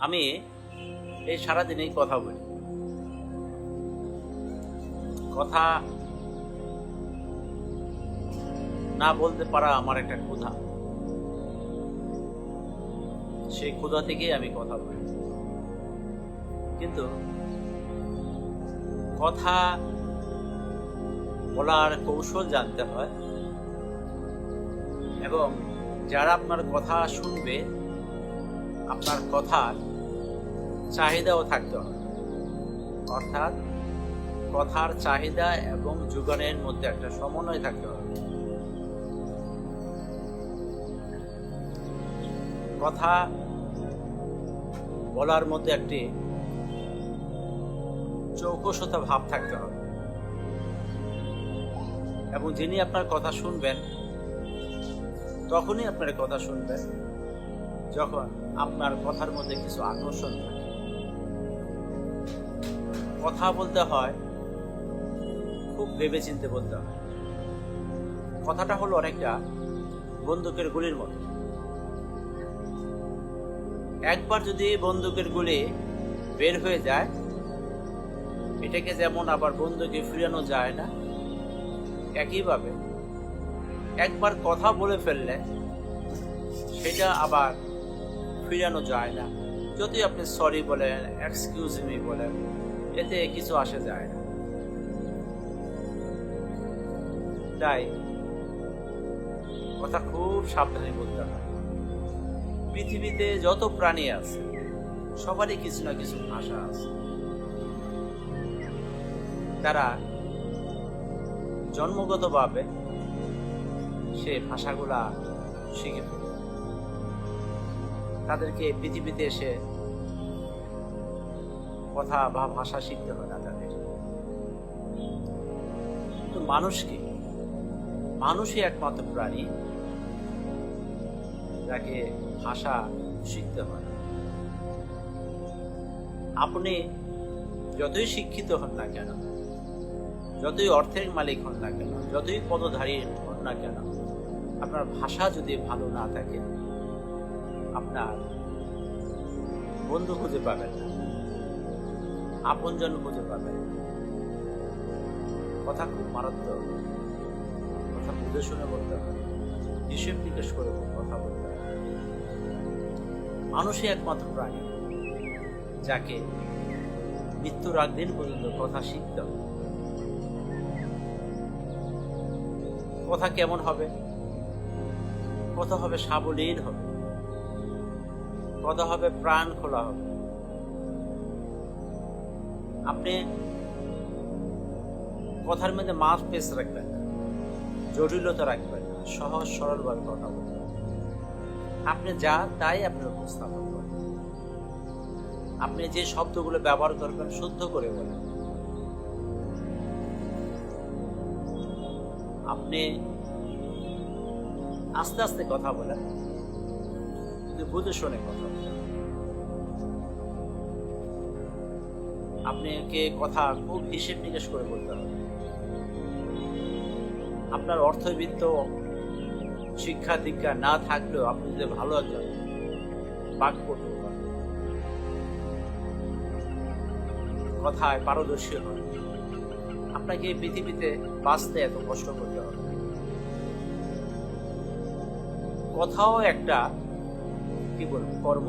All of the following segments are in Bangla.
আমি এই সারাদিনেই কথা বলি। কথা না বলতে পারা আমার একটা ক্ষুধা। সেই ক্ষুধা থেকেই আমি কথা বলি। কিন্তু কথা বলার কৌশল জানতে হয় এবং যারা আপনার কথা শুনবে আপনার কথার চাহিদাও থাকতে হবে। অর্থাৎ কথার চাহিদা এবং যোগানের মধ্যে একটা সমন্বয় থাকতে হবে। কথা বলার মধ্যে একটি চৌকসতা ভাব থাকতে হবে এবং যিনি আপনার কথা শুনবেন তখনই আপনার কথা শুনবেন যখন আপনার কথার মধ্যে কিছু আকর্ষণ থাকে। কথা বলতে হয় খুব ভেবেচিন্তে বলতে হয়। কথাটা হলো অনেকটা বন্দুকের গুলির মতো। একবার যদি বন্দুকের গুলি বের হয়ে যায়, এটাকে যেমন আবার বন্দুকে ফিরানো যায় না, একইভাবে একবার কথা বলে ফেললে সেটা আবার ফিরানো যায় না। যদি আপনি সরি বলেন, এক্সকিউজ মি বলেন, এতে কিছু আসে যায় না। তাই কথা খুব সাবধানে বলতে হয়। পৃথিবীতে যত প্রাণী আছে সবারই কিছু না কিছু ভাষা আছে। তারা জন্মগতভাবে সে ভাষাগুলা শিখে ফেলে। তাদেরকে পৃথিবীতে এসে কথা বা ভাষা শিখতে হয় না তাদের। তো মানুষই একমাত্র প্রাণী যাকে ভাষা শিখতে হয়। আপনি যতই শিক্ষিত হন না কেন, যতই অর্থের মালিক হন না কেন, যতই পদধারী হন না কেন, আপনার ভাষা যদি ভালো না থাকে আপনার বন্ধু খুঁজে পাবেন না, আপনজন খুঁজে পাবেন। কথা খুব মারাত্মক। কথা বুঝে শুনে বলতে হবে, হিসেব নিকেশ করে কথা বলতে হবে। মানুষই একমাত্র প্রাণী যাকে মৃত্যুর আগ দিন পর্যন্ত কথা শিখতে হবে। কথা কেমন হবে? কথা হবে সাবলীল হবে, কথা হবে প্রাণ খোলা হবে। আপনি কথার মধ্যে মাছ পেশ রাখবেন না, জটিলতা রাখবেন না, সহজ সরলভাবে কথা বলবেন। আপনি যা তাই আপনার উপস্থাপন করেন। আপনি যে শব্দগুলো ব্যবহার করবেন শুদ্ধ করে বলেন। আপনি আস্তে আস্তে কথা বলেন, কিন্তু বুঝে শুনে কথা বলেন। আপনাকে কথা খুব হিসেব নিকেশ করে বলতে হবে। আপনার অর্থবিত্ত শিক্ষা দীক্ষা না থাকলেও আপনি যদি ভালো একজন বাক্পটু হন, কথায় পারদর্শী হন, আপনাকে এই পৃথিবীতে বাঁচতে এত কষ্ট করতে হবে। কথাও একটা কি বলবো কর্ম।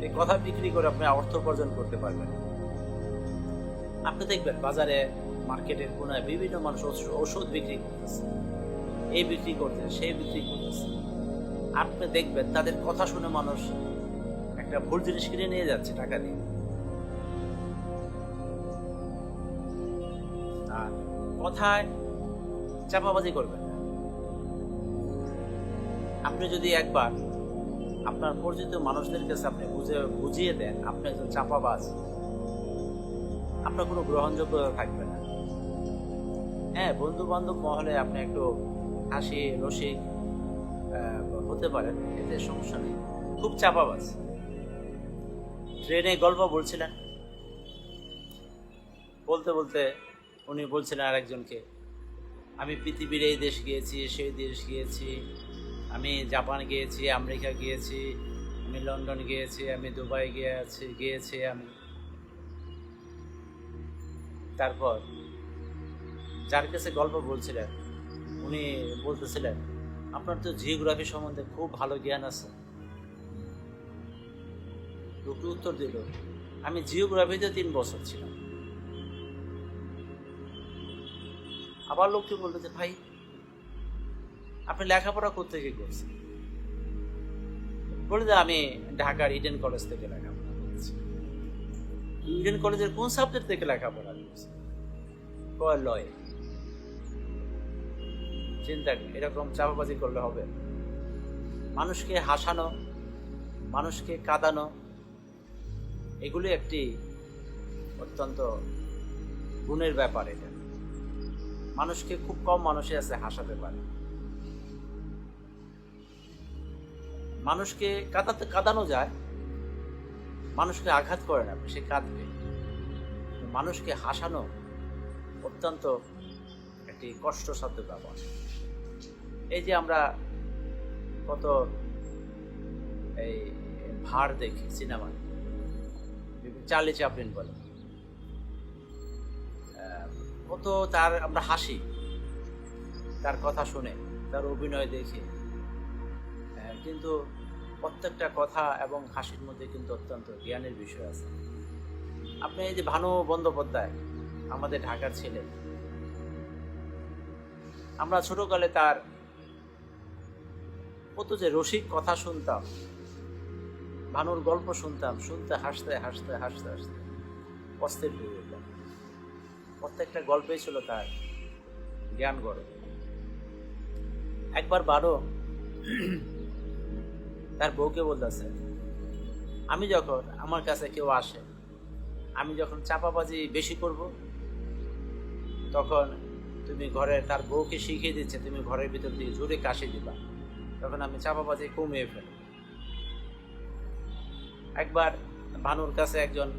এই কথা বিক্রি করে আপনি অর্থ উপার্জন করতে পারবেন। আপনি দেখবেন বাজারে, মার্কেটের কোনায় বিভিন্ন মানুষ ঔষধ বিক্রি করতেছে, এই বিক্রি করতেছে, সেই বিক্রি করতেছে। আপনি দেখবেন তাদের কথা শুনে মানুষ একটা ভুল জিনিস কিনে নিয়ে যাচ্ছে টাকা দিয়ে। আর কথায় চাপাবাজি করবেন না। আপনি যদি একবার আপনার পরিচিত মানুষদের কাছে আপনি বুঝিয়ে দেন আপনি একজন চাপাবাজ, আপনার কোনো গ্রহণযোগ্যতা থাকবে না। হ্যাঁ, বন্ধু বান্ধব মহলে আপনি একটু হাসি রসিক হতে পারেন, এতে সমস্যা নেই। খুব চাপাবাজ। ট্রেনে গল্প বলছিলেন, বলতে বলতে উনি বলছিলেন আরেকজনকে, আমি পৃথিবীর এই দেশ গিয়েছি, সেই দেশ গিয়েছি, আমি জাপান গিয়েছি, আমেরিকা গিয়েছি, আমি লন্ডন গিয়েছি, আমি দুবাই গিয়েছি আমি। তারপর যার কাছে গল্প বলছিলেন উনি বলতেছিলেন, আপনার তো জিওগ্রাফি সম্বন্ধে খুব ভালো জ্ঞান আছে। লোকটি উত্তর দিল, আমি জিওগ্রাফিতে 3 বছর ছিলাম। আবার লোকটি বললো যে, ভাই আপনি লেখাপড়া কোত্থেকে করছেন? বলে যে, আমি ঢাকার ইডেন কলেজ থেকে লেখাপড়া করেছি। ইডেন কলেজের কোন সাবজেক্ট থেকে লেখাপড়া করেছি? লয়। চিন্তা করি, এরকম চাপাবাজি করলে হবে? মানুষকে হাসানো, মানুষকে কাঁদানো, এগুলি একটি অত্যন্ত গুণের ব্যাপার। এটা মানুষকে খুব কম মানুষই আছে হাসাতে পারে। মানুষকে কাঁদানো যায়, মানুষকে আঘাত করে না, সে কাঁদবে। মানুষকে হাসানো অত্যন্ত একটি কষ্টসাধ্য ব্যাপার। এই যে আমরা কত এই ভার দেখি সিনেমায়, চার্লি চ্যাপলিন বলে, কত তার আমরা হাসি তার কথা শুনে, তার অভিনয় দেখে, কিন্তু প্রত্যেকটা কথা এবং হাসির মধ্যে কিন্তু অত্যন্ত জ্ঞানের বিষয় আছে। আপনি এই যে ভানু বন্দ্যোপাধ্যায়, আমাদের ঢাকার ছেলে, আমরা ছোটকালে তার কত যে রসিক কথা শুনতাম, ভানুর গল্প শুনতাম, শুনতে হাসতে হাসতে হাসতে হাসতে অস্থির হয়ে যেতাম। প্রত্যেকটা গল্পেই ছিল তার জ্ঞান গড়ে। একবার ভানু তার বউকে বলতেছে, আমি যখন আমার কাছে কেউ আসে, আমি যখন চাপাবাজি বেশি করব, তখন তুমি ঘরের, তার বউকে শিখিয়ে দিচ্ছে, তুমি ঘরের ভিতর দিয়ে জোরে কাশি দিবা, তখন আমি চাপাবাজি কমিয়ে ফেলি। একবার ভানুর কাছে একজন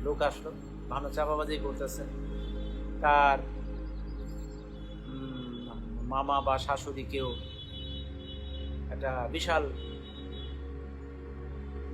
লোক আসলো, ভানু চাপাবাজি করতেছে, তার মামা বা শাশুড়ি কেউ একটা বিশাল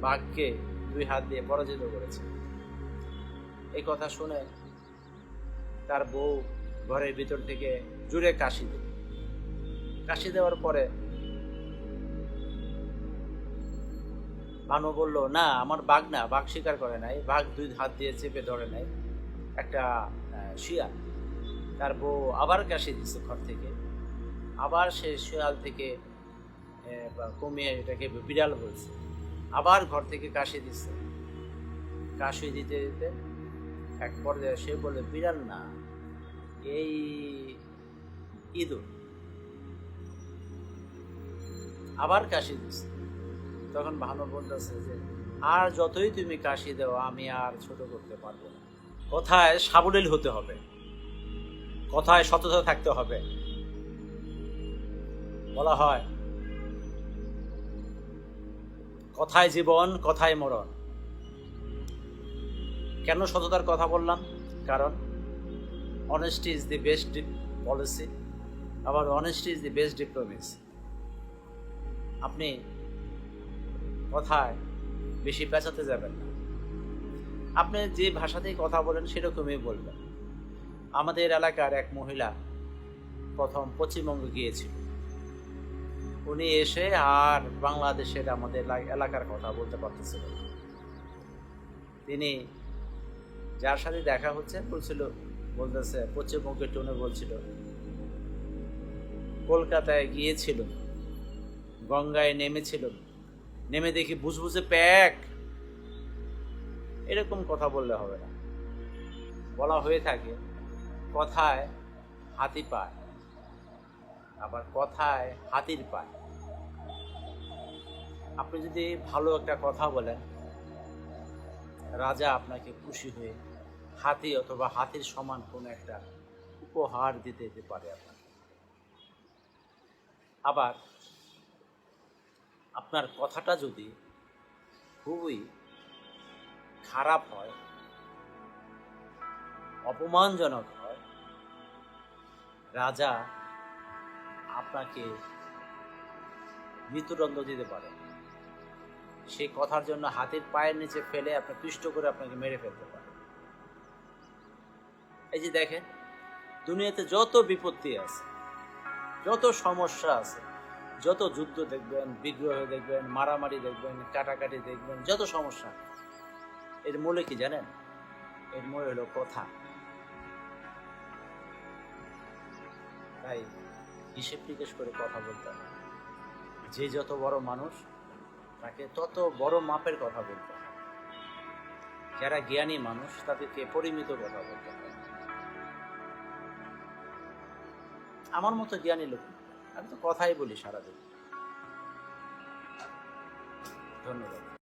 বাঘকে 2 হাত দিয়ে পরাজিত করেছে। এই কথা শুনে তার বউ ঘরের ভিতর থেকে জোরে কাশি দিল। কাশি দেওয়ার পরে ভানু বলল, না আমার বাঘ না, বাঘ শিকার করে নাই, বাঘ 2 হাত দিয়ে চেপে ধরে নাই, একটা শিয়াল। তার বউ আবার কাশি দিচ্ছে ঘর থেকে, আবার সে শিয়াল থেকে কমিয়ে এটাকে বিড়াল বলছে, আবার ঘর থেকে কাশি দিচ্ছে। কাশি দিতে দিতে এক পর্যায়ে সে বলে, বিড়াল না, এই ইঁদুর। আবার কাশি দিচ্ছে। তখন ভানু বলতেছে যে, আর যতই তুমি কাশি দাও আমি আর ছোট করতে পারবো না। কথায় সাবলীল হতে হবে, কথায় সততা থাকতে হবে। বলা হয়, কথায় জীবন, কথায় মরণ। কেন সততার কথা বললাম? কারণ honesty is the best policy, আবার honesty is the best diplomacy. আপনি কথায় বেশি পেঁচাতে যাবেন না। আপনি যে ভাষাতেই কথা বলেন সেরকমই বলবেন। আমাদের এলাকার এক মহিলা প্রথম পশ্চিমবঙ্গে গিয়েছিল। উনি এসে আর বাংলাদেশের আমাদের এলাকার কথা বলতে পারতেছিল। তিনি যার সাথে দেখা হচ্ছে বলতেছে পশ্চিমবঙ্গের টোনে বলছিল, কলকাতায় গিয়েছিল, গঙ্গায় নেমেছিল, নেমে দেখি বুঝবুঝে প্যাক। এরকম কথা বললে হবে না। বলা হয়ে থাকে, কথায় হাতি পায়, আবার কথায় হাতির পায়। আপনি যদি ভালো একটা কথা বলেন, রাজা আপনাকে খুশি হয়ে হাতি অথবা হাতির সমান কোনো একটা উপহার দিতে পারে আপনাকে। আবার আপনার কথাটা যদি খুবই খারাপ হয়, অপমানজনক হয়, রাজা আপনাকে মৃত্যুদণ্ড দিতে পারে। সেই কথার জন্য হাতির পায়ের নিচে ফেলে আপনার পিষ্ট করে আপনাকে মেরে ফেলতে পারে। এই যে দেখেন, দুনিয়াতে যত বিপত্তি আছে, যত সমস্যা আছে, যত যুদ্ধ দেখবেন, বিগ্রহ দেখবেন, মারামারি দেখবেন, কাটাকাটি দেখবেন, যত সমস্যা, এর মূলে কি জানেন? এর মূলে হলো কথা। তাই হিসেব নিকেশ করে কথা বলতে হবে। যে যত বড় মানুষ তাকে তত বড় মাপের কথা বলতে হবে। যারা জ্ঞানী মানুষ তাদেরকে পরিমিত কথা বলতে হবে। আমার মতো জ্ঞানী লোক আমি তো কথাই বলি সারাদিন। ধন্যবাদ।